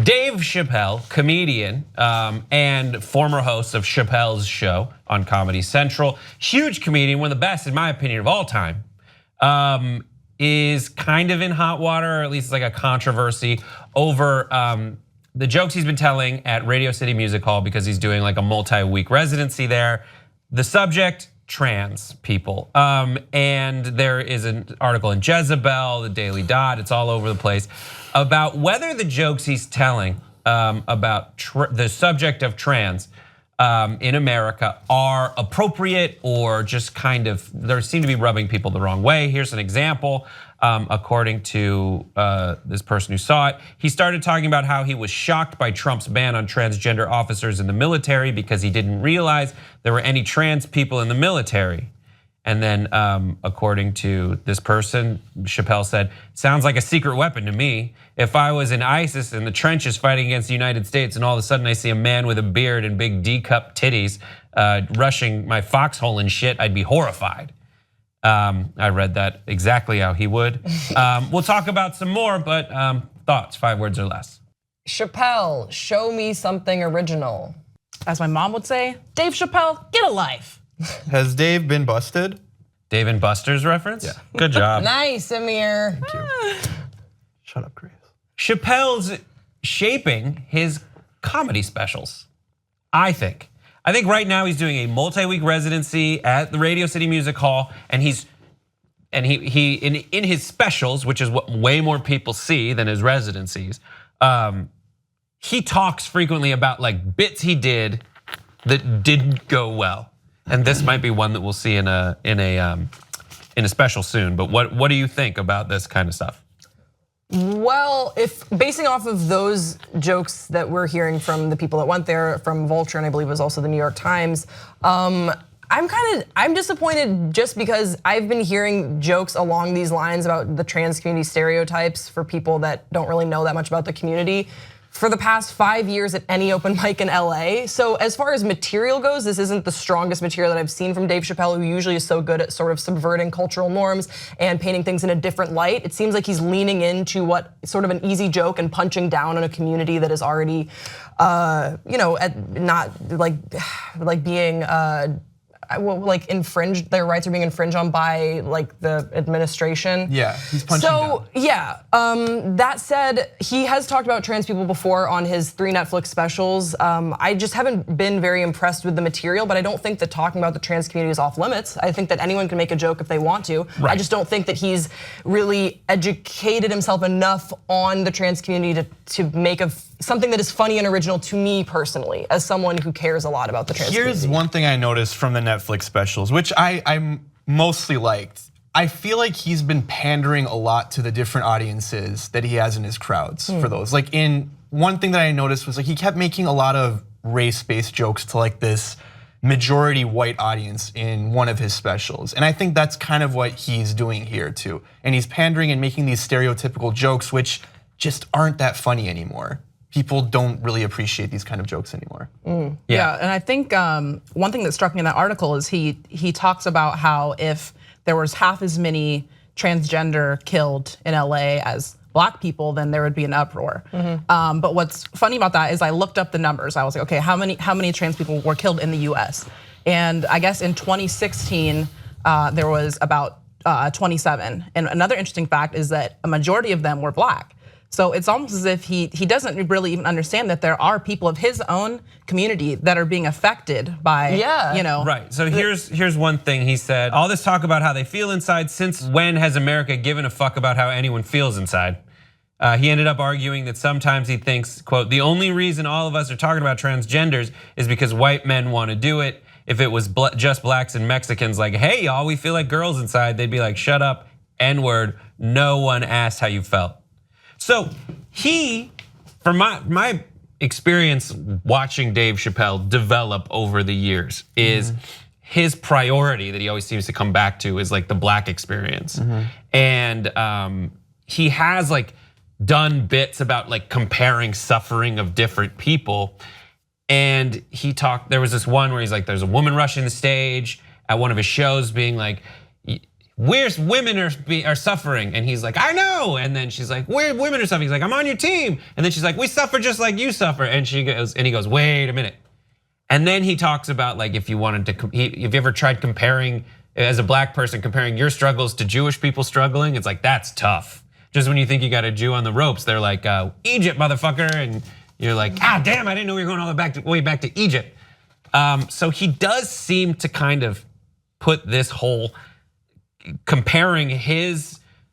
Dave Chappelle, comedian and former host of Chappelle's show on Comedy Central, huge comedian, one of the best in my opinion of all time, is kind of in hot water, or at least it's like a controversy over the jokes he's been telling at Radio City Music Hall because he's doing like a multi-week residency there. The subject, trans people. And there is an article in Jezebel, the Daily Dot, it's all over the place, about whether the jokes he's telling about the subject of trans in America are appropriate or just kind of, they seem to be rubbing people the wrong way. Here's an example. According to this person who saw it, he started talking about how he was shocked by Trump's ban on transgender officers in the military because he didn't realize there were any trans people in the military. And then according to this person, Chappelle said, sounds like a secret weapon to me. If I was in ISIS in the trenches fighting against the United States and all of a sudden I see a man with a beard and big D-cup titties rushing my foxhole and shit, I'd be horrified. I read that exactly how he would. We'll talk about some more, but thoughts, 5 words or less. Chappelle, show me something original. As my mom would say, Dave Chappelle, get a life. Has Dave been busted? Dave and Buster's reference? Yeah. Good job. Nice, Amir. Thank you. Shut up, Grace. Chappelle's shaping his comedy specials, I think. I think right now he's doing a multi-week residency at the Radio City Music Hall, and he in his specials, which is what way more people see than his residencies, he talks frequently about like bits he did that didn't go well, and this might be one that we'll see in a special soon. But what do you think about this kind of stuff? Well, if basing off of those jokes that we're hearing from the people that went there, from Vulture and I believe it was also the New York Times, I'm disappointed just because I've been hearing jokes along these lines about the trans community stereotypes for people that don't really know that much about the community for the past 5 years at any open mic in LA. So as far as material goes, this isn't the strongest material that I've seen from Dave Chappelle, who usually is so good at sort of subverting cultural norms and painting things in a different light. It seems like he's leaning into what sort of an easy joke and punching down on a community that is already, not like being like infringed, their rights are being infringed on by like the administration. Yeah, he's punching down. Yeah, that said, he has talked about trans people before on his 3 Netflix specials. I just haven't been very impressed with the material, but I don't think that talking about the trans community is off limits. I think that anyone can make a joke if they want to. Right. I just don't think that he's really educated himself enough on the trans community to make something that is funny and original to me personally, as someone who cares a lot about the trans community. Here's one thing I noticed from the Netflix specials, which I mostly liked. I feel like he's been pandering a lot to the different audiences that he has in his crowds for those. Like one thing that I noticed was like he kept making a lot of race-based jokes to like this majority white audience in one of his specials. And I think that's kind of what he's doing here too. And he's pandering and making these stereotypical jokes which just aren't that funny anymore. People don't really appreciate these kind of jokes anymore. Yeah, and I think one thing that struck me in that article is he talks about how if there was half as many transgender killed in LA as Black people, then there would be an uproar. But what's funny about that is I looked up the numbers. I was like, okay, how many trans people were killed in the US? And I guess in 2016 there was about 27. And another interesting fact is that a majority of them were Black. So it's almost as if he doesn't really even understand that there are people of his own community that are being affected by, Right, so here's one thing he said. All this talk about how they feel inside, since when has America given a fuck about how anyone feels inside? He ended up arguing that sometimes he thinks, quote, the only reason all of us are talking about transgenders is because white men want to do it. If it was just Blacks and Mexicans like, hey y'all, we feel like girls inside, they'd be like, shut up, N-word, no one asked how you felt. So from my experience watching Dave Chappelle develop over the years, is his priority that he always seems to come back to is like the Black experience. And he has like done bits about like comparing suffering of different people. And there was this one where he's like, there's a woman rushing the stage at one of his shows being like, women are suffering, and he's like, I know, and then she's like, women are suffering. He's like, I'm on your team, and then she's like, we suffer just like you suffer, and he goes, wait a minute, and then he talks about like if you ever tried comparing as a black person comparing your struggles to Jewish people struggling, it's like that's tough. Just when you think you got a Jew on the ropes, they're like Egypt, motherfucker, and you're like, ah, damn, I didn't know we were going all the way back to Egypt. So he does seem to kind of put this whole comparing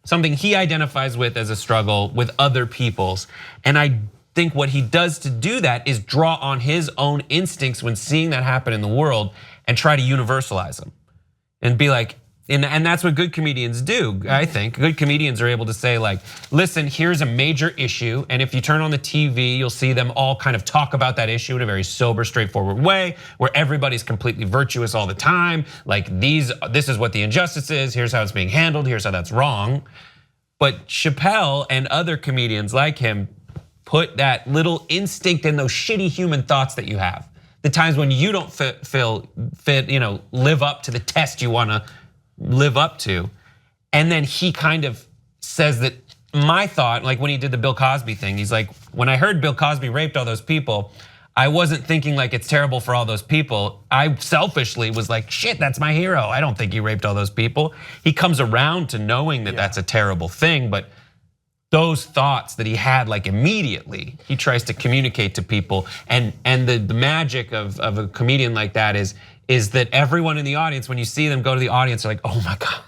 something he identifies with as a struggle with other people's. And I think what he does to do that is draw on his own instincts when seeing that happen in the world and try to universalize them and be like, and that's what good comedians do, I think. Good comedians are able to say like, listen, here's a major issue, and if you turn on the TV, you'll see them all kind of talk about that issue in a very sober, straightforward way, where everybody's completely virtuous all the time. Like this is what the injustice is, here's how it's being handled, here's how that's wrong. But Chappelle and other comedians like him put that little instinct in those shitty human thoughts that you have. The times when you don't live up to the test you wanna live up to. And then he kind of says that my thought, like when he did the Bill Cosby thing, he's like, when I heard Bill Cosby raped all those people, I wasn't thinking like it's terrible for all those people. I selfishly was like, shit, that's my hero. I don't think he raped all those people. He comes around to knowing that that's a terrible thing, but those thoughts that he had like immediately, he tries to communicate to people. And the magic of a comedian like that is that everyone in the audience, when you see them go to the audience, they're like, oh my God.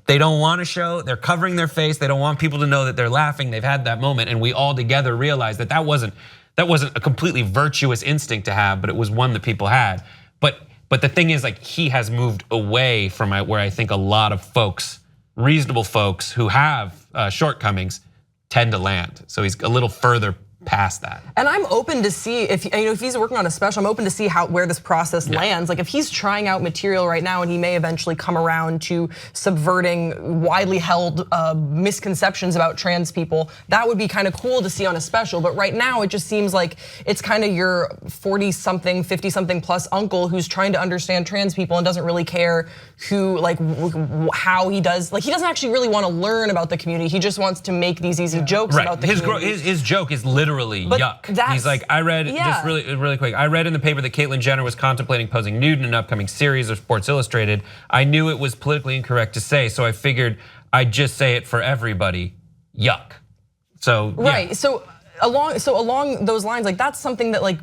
They don't want to show, they're covering their face. They don't want people to know that they're laughing. They've had that moment. And we all together realize that wasn't a completely virtuous instinct to have, but it was one that people had. But the thing is, like, he has moved away from where I think a lot of folks, reasonable folks who have shortcomings tend to land. So he's a little further past that. And I'm open to see if he's working on a special, I'm open to see where this process lands. Like if he's trying out material right now and he may eventually come around to subverting widely held misconceptions about trans people, that would be kind of cool to see on a special. But right now it just seems like it's kind of your 40-something, 50-something plus uncle who's trying to understand trans people and doesn't really care how he does. Like he doesn't actually really want to learn about the community. He just wants to make these easy jokes about the community. His joke is literally yuck. He's like, I read, just really quick, I read in the paper that Caitlyn Jenner was contemplating posing nude in an upcoming series of Sports Illustrated. I knew it was politically incorrect to say, so I figured I'd just say it for everybody, yuck. So right, so along those lines, like that's something that like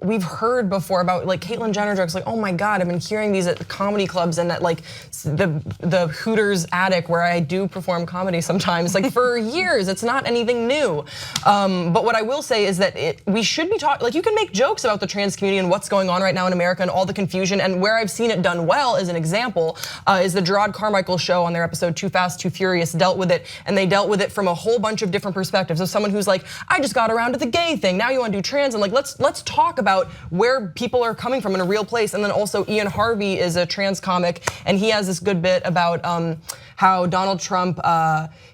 we've heard before about like Caitlyn Jenner jokes, like, oh my God, I've been hearing these at comedy clubs and at like the Hooters attic where I do perform comedy sometimes, like for years. It's not anything new. But what I will say is that we should be talking, like you can make jokes about the trans community and what's going on right now in America and all the confusion. And where I've seen it done well, as an example, is the Gerard Carmichael show on their episode Too Fast, Too Furious dealt with it. And they dealt with it from a whole bunch of different perspectives. Of someone who's like, I just got around to the gay thing, now you wanna do trans, and like let's talk about where people are coming from in a real place. And then also Ian Harvey is a trans comic and he has this good bit about how Donald Trump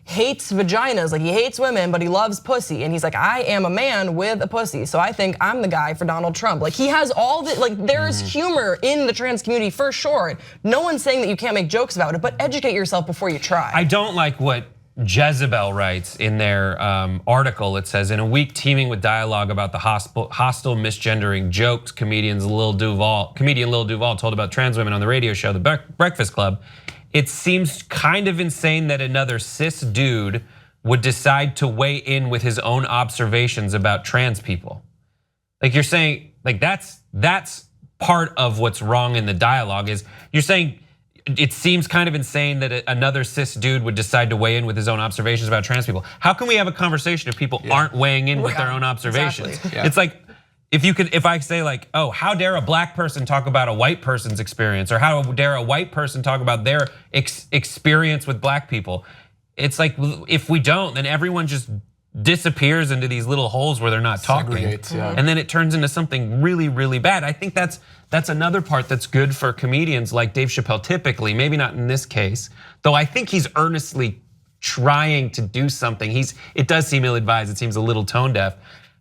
hates vaginas, like he hates women, but he loves pussy. And he's like, I am a man with a pussy, so I think I'm the guy for Donald Trump. Like he has all the, like there is humor in the trans community for sure. No one's saying that you can't make jokes about it, but educate yourself before you try. I don't like what Jezebel writes in their article. It says, in a week teeming with dialogue about the hostile misgendering jokes comedian Lil Duval told about trans women on the radio show, The Breakfast Club, it seems kind of insane that another cis dude would decide to weigh in with his own observations about trans people. Like you're saying, like that's part of what's wrong in the dialogue is you're saying, it seems kind of insane that another cis dude would decide to weigh in with his own observations about trans people. How can we have a conversation if people aren't weighing in with their own observations? Exactly. It's like, if I say like, oh, how dare a black person talk about a white person's experience, or how dare a white person talk about their experience with black people? It's like, if we don't, then everyone just disappears into these little holes where they're not talking. And then it turns into something really, really bad. I think that's another part that's good for comedians like Dave Chappelle typically, maybe not in this case, though I think he's earnestly trying to do something. It does seem ill-advised, it seems a little tone deaf,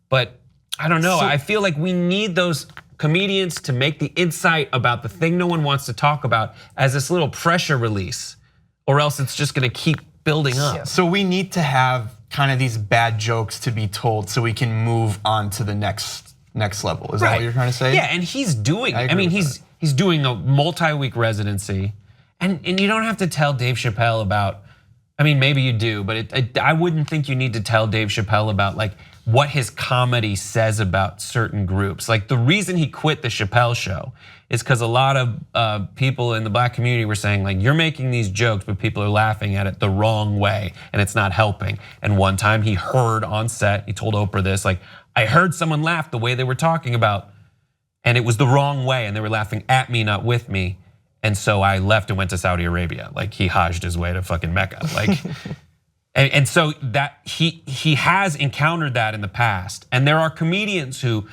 but I don't know, I feel like we need those comedians to make the insight about the thing no one wants to talk about as this little pressure release. or else it's just gonna keep building up. So we need to have kind of these bad jokes to be told so we can move on to the next level. Is that what you're trying to say? Yeah, and he's doing it. I mean, he's doing a multi-week residency, and you don't have to tell Dave Chappelle about. I mean, maybe you do, but I wouldn't think you need to tell Dave Chappelle about like what his comedy says about certain groups. Like the reason he quit the Chappelle show is because a lot of people in the black community were saying like, you're making these jokes, but people are laughing at it the wrong way and it's not helping. And one time he heard on set, he told Oprah this, like, I heard someone laugh the way they were talking about and it was the wrong way and they were laughing at me, not with me. And so I left and went to Saudi Arabia. Like he hajjed his way to fucking Mecca. Like, and so that he has encountered that in the past. And there are comedians who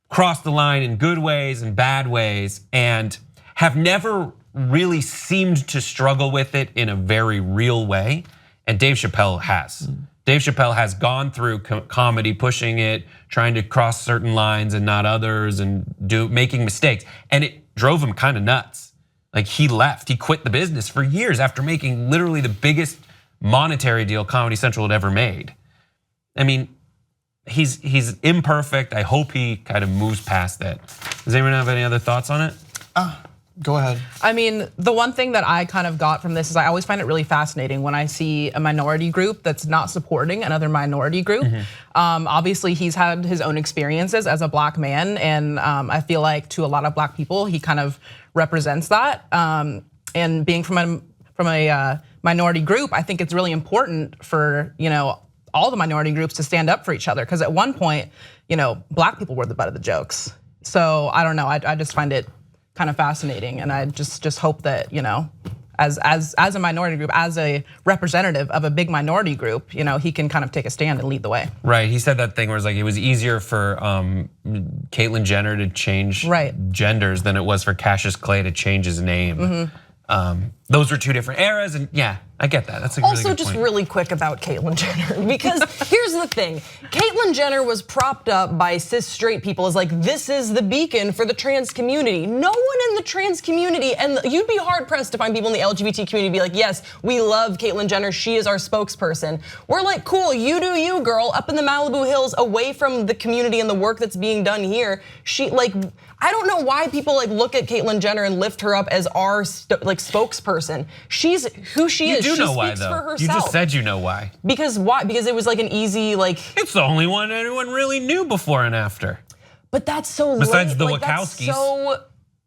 cross the line in good ways and bad ways and have never really seemed to struggle with it in a very real way. And Dave Chappelle has. Dave Chappelle has gone through comedy, pushing it, trying to cross certain lines and not others, and making mistakes. And it drove him kind of nuts. Like he left, he quit the business for years after making literally the biggest monetary deal Comedy Central had ever made. I mean, he's imperfect. I hope he kind of moves past that. Does anyone have any other thoughts on it? Go ahead. I mean, the one thing that I kind of got from this is I always find it really fascinating when I see a minority group that's not supporting another minority group. Obviously, he's had his own experiences as a black man, and I feel like to a lot of black people, he kind of represents that. And being from a minority group, I think it's really important for all the minority groups to stand up for each other. Because at one point, black people were the butt of the jokes. So I don't know. I just find it kind of fascinating, and I just hope that as a minority group, as a representative of a big minority group, he can kind of take a stand and lead the way. Right. He said that thing where it's like it was easier for Caitlyn Jenner to change genders than it was for Cassius Clay to change his name. Those were two different eras, and yeah, I get that. That's a really good point. Also, just really quick about Caitlyn Jenner, because here's the thing: Caitlyn Jenner was propped up by cis straight people as like, this is the beacon for the trans community. No one in the trans community, and you'd be hard pressed to find people in the LGBT community be like, yes, we love Caitlyn Jenner, she is our spokesperson. We're like, cool, you do you, girl, up in the Malibu Hills, away from the community and the work that's being done here. I don't know why people look at Caitlyn Jenner and lift her up as our spokesperson. She's who she is. You do know why, speaks though. for herself. You just said you know why. Because why? Because it was like an easy It's the only one anyone really knew before and after. But that's so besides the like, Wachowskis.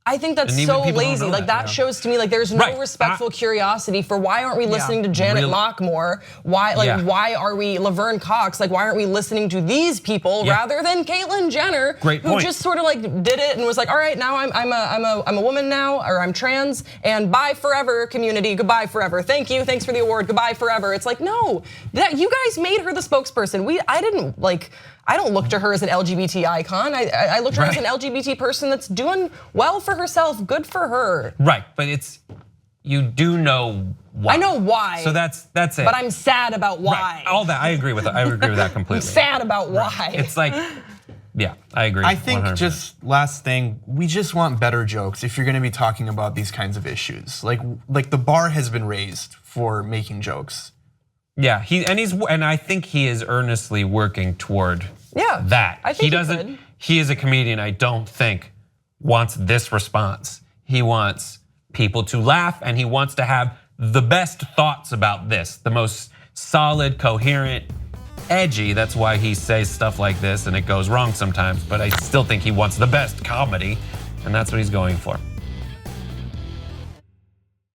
I think that's so lazy. Like that shows to me like there's no respectful curiosity for why aren't we listening to Janet Mock more? Why why are we Laverne Cox? Like why aren't we listening to these people rather than Caitlyn Jenner, who just sort of did it and was like, all right, now I'm a woman now, or I'm trans, and bye forever community, goodbye forever. Thank you, thanks for the award, goodbye forever. It's like, no, that you guys made her the spokesperson. I don't look to her as an LGBT icon. I look to her as an LGBT person that's doing well for herself. Good for her. Right, but you do know why. I know why. So that's it. But I'm sad about why. Right. All that, I agree with that. I agree with that completely. I'm sad about why. It's like, yeah, I agree. I think 100%. just last thing, we just want better jokes if you're going to be talking about these kinds of issues. Like the bar has been raised for making jokes. Yeah, and I think he is earnestly working toward that. I think he doesn't. He is a comedian. I don't think wants this response. He wants people to laugh, and he wants to have the best thoughts about this, the most solid, coherent, edgy. That's why he says stuff like this, and it goes wrong sometimes. But I still think he wants the best comedy, and that's what he's going for.